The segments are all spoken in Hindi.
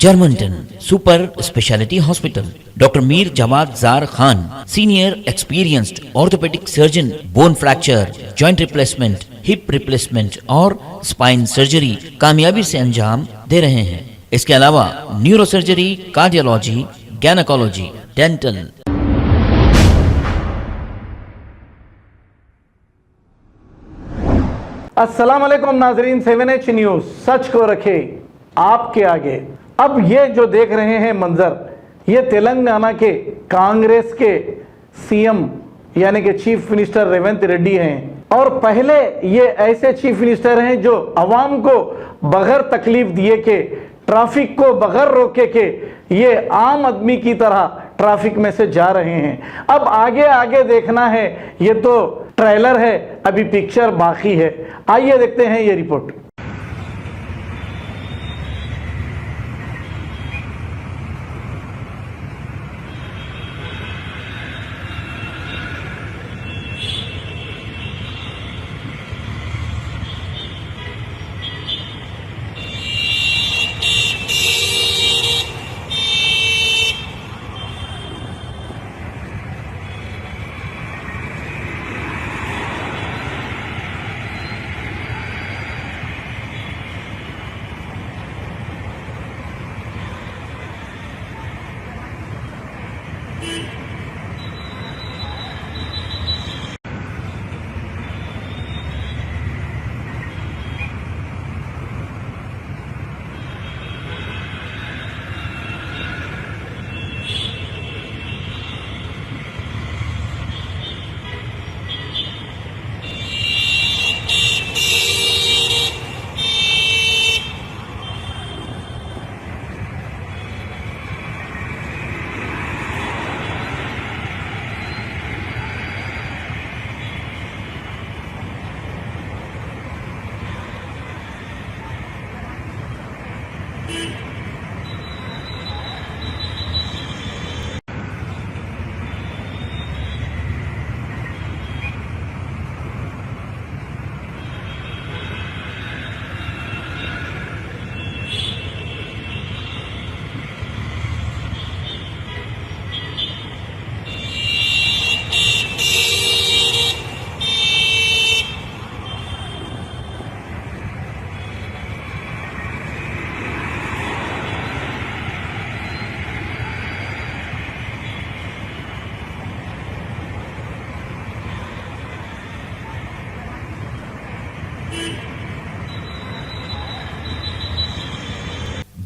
Germanton super speciality hospital, doctor Mir Jawad Jar Khan, senior experienced orthopaedic surgeon, bone fracture, joint replacement, hip replacement और स्पाइन सर्जरी कामयाबी से अंजाम दे रहे हैं। इसके अलावा neuro surgery, cardiology, gynaecology, dental. अस्सलाम वालेकुम नाजरीन, 7H न्यूज सच को रखे आपके आगे। अब ये जो देख रहे हैं मंजर, ये तेलंगाना के कांग्रेस के सीएम यानी कि चीफ मिनिस्टर रेवंत रेड्डी हैं। और पहले ये ऐसे चीफ मिनिस्टर हैं जो अवाम को बगैर तकलीफ दिए के, ट्रैफिक को बगैर रोके के ये आम आदमी की तरह ट्रैफिक में से जा रहे हैं। अब आगे आगे देखना है, ये तो ट्रेलर है, अभी पिक्चर बाकी है। आइए देखते हैं ये report.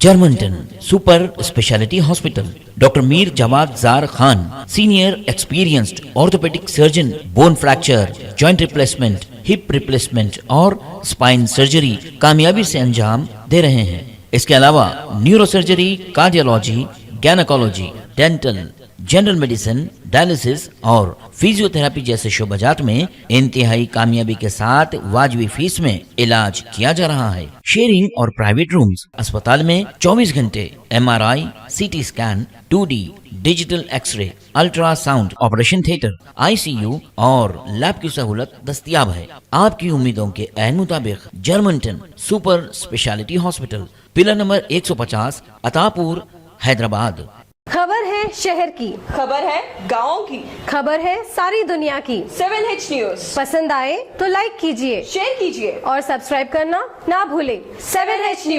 Germanten super speciality hospital, doctor Mir Jawad Jar Khan, senior experienced orthopaedic surgeon, bone fracture, joint replacement, hip replacement और स्पाइन सर्जरी कामयाबी से अंजाम दे रहे हैं। इसके अलावा neuro surgery, cardiology, gynaecology, dental, general medicine, dialysis और फिजियोथेरेपी जैसे शोबाजात में इंतहाई कामयाबी के साथ वाजबी फीस में इलाज किया जा रहा है। शेयरिंग और प्राइवेट रूम्स, अस्पताल में 24 घंटे MRI, CT scan, 2D digital x-ray, ultrasound, operation theatre, ICU और लैब की सहूलत दस्तयाब है। आपकी उम्मीदों के ऐन मुताबिक जर्मनटन सुपर स्पेशलिटी हॉस्पिटल, पिलर नंबर 150, अतापुर, हैदराबाद। खबर है शहर की, खबर है गाँव की, खबर है सारी दुनिया की। 7H न्यूज पसंद आए तो लाइक कीजिए, शेयर कीजिए और सब्सक्राइब करना ना भूलें। 7H news.